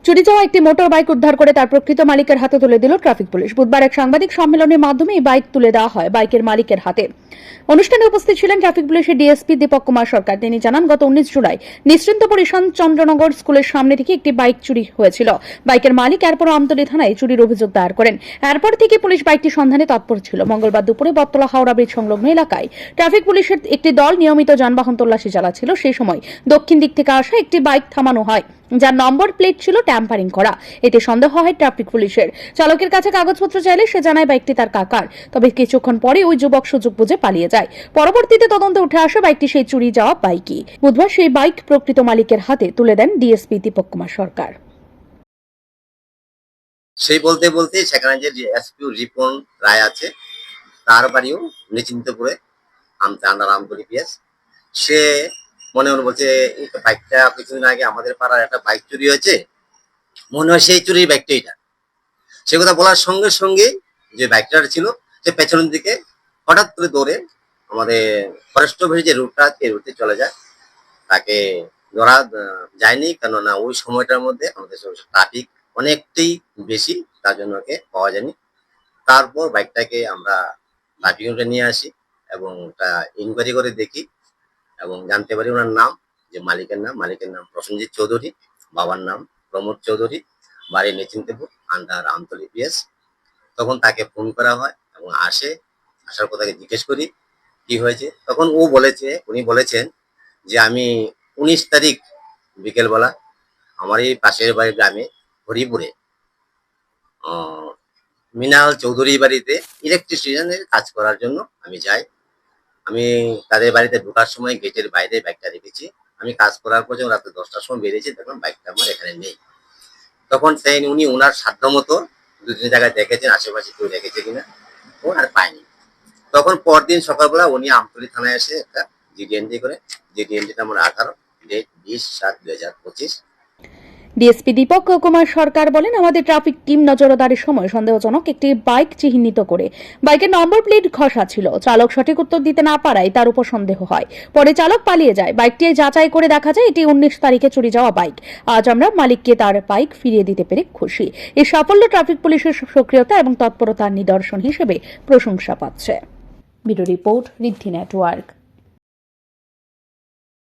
চুরি যাওয়া একটি মোটর বাইক উদ্ধার করে তার প্রকৃত মালিকের হাতে তুলে দিল ট্রাফিক পুলিশ। বুধবার এক সাংবাদিক সম্মেলনের মাধ্যমে এই বাইক তুলে দেওয়া হয় বাইকের মালিকের হাতে। অনুষ্ঠানে উপস্থিত ছিলেন ট্রাফিক পুলিশের ডিএসপি দীপক কুমার সরকার। তিনি জানান, গত 19 জুলাই নিশ্চিন্তপুর ঈশান চন্দ্রনগর স্কুলের সামনে থেকে একটি বাইক চুরি হয়েছিল। বাইকের মালিক এরপর আমতলী থানায় চুরির অভিযোগ দায়ের করেন। এরপর থেকে পুলিশ বাইকটির সন্ধানে তৎপর ছিল। মঙ্গলবার দুপুরে বটতলা হাওড়া ব্রিজ সংলগ্ন এলাকায় ট্রাফিক পুলিশের একটি দল নিয়মিত যানবাহন তল্লাশি চালাচ্ছিল। সেই সময় দক্ষিণ দিক থেকে আসা একটি বাইক থামানো হয়, যার নম্বর প্লেট ছিল ট্যাম্পারিং করা। এতে সন্দেহ হয় ট্রাফিক পুলিশের। চালকের কাছে কাগজপত্র চাইলে সে জানায় বাইকটি তার কাকার। তবে কিছুক্ষণ পরে ওই যুবক সুযোগ বুঝে পালিয়ে যায়। পরবর্তীতে তদন্তে উঠে আসে বাইকটি সেই চুরি যাওয়া বাইকই। বুধবার সেই বাইক প্রকৃত মালিকের হাতে তুলে দেন ডিএসপি দীপক কুমার সরকার। সেই বলতে বলতে সেখানে যে এসপিও রিপন রায় আছে, তার বাড়িও নিশ্চিন্তপুরে আমতলী পিএস। সে মনে মনে বলছে, এই তো বাইকটা কিছুদিন আগে আমাদের পাড়ার একটা বাইক চুরি হয়েছে, মনে হয় সেই চুরির বাইকটা এটা। সে কথা বলার সঙ্গে সঙ্গে যে বাইকটা ছিল সে পেছনের দিকে হঠাৎ করে দৌড়ে আমাদের ফরেস্ট অফিসের যে রুটটা আছে এই রুটে চলে যায়। তাকে ধরা যায়নি, কেননা ওই সময়টার মধ্যে আমাদের ট্রাফিক অনেকটাই বেশি, তার জন্য ওকে পাওয়া যায়নি। তারপর বাইকটাকে আমরা ট্রাফিক রুটে নিয়ে আসি এবং ওটা ইনকোয়ারি করে দেখি এবং জানতে পারি ওনার নাম, যে মালিকের নাম প্রসেনজিৎ চৌধুরী, বাবার নাম প্রমোদ চৌধুরী, বাড়ি নিশ্চিন্তপুর, আন্ডার আমতলী পিএস। তখন তাকে ফোন করা হয় এবং আসার পর তাকে জিজ্ঞেস করি কি হয়েছে। তখন উনি বলেছেন যে আমি 19 তারিখ বিকেলবেলা আমার এই পাশের বাড়ির গ্রামে হরিপুরে মিনাল চৌধুরী বাড়িতে ইলেকট্রিশিয়ানের কাজ করার জন্য আমি যাই। আমি তাদের বাড়িতে ঢোকার সময় গেটের বাইরে বাইকটা রেখেছি। আমি কাজ করার পর যখন রাত্রে 10টার সময় বেরিয়েছি, দেখলাম বাইকটা আমার এখানে নেই। তখন উনি ওনার সাধ্য মতো 2-3 জায়গায় দেখেছেন আশেপাশে কেউ রেখেছে কিনা, ও আর পায়নি। তখন পরদিন সকালবেলা উনি আমতলী থানায় এসে একটা জিডি এন্ট্রি করে, জিডি এন্ট্রি নম্বর 18, ডেট 20/7/2025। ডিএসপি দীপক কুমার সরকার বলেন, আমাদের ট্রাফিক টিম নজরদারির সময় সন্দেহজনক একটি বাইক চিহ্নিত করে বাইকের নম্বর প্লেট ঘষা ছিল। চালক সঠিক উত্তর দিতে না পারায় তার উপর সন্দেহ হয়। পরে চালক পালিয়ে যায়। বাইকটি যাচাই করে দেখা যায় এটি 19 তারিখে চুরি যাওয়া বাইক। আজ আমরা মালিককে তার বাইক ফিরিয়ে দিতে পেরে খুশি। এই সাফল্য ট্রাফিক পুলিশের সক্রিয়তা এবং তৎপরতার নিদর্শন হিসেবে প্রশংসা পাচ্ছে। ব্যুরো রিপোর্ট, ঋদ্ধি নেটওয়ার্ক।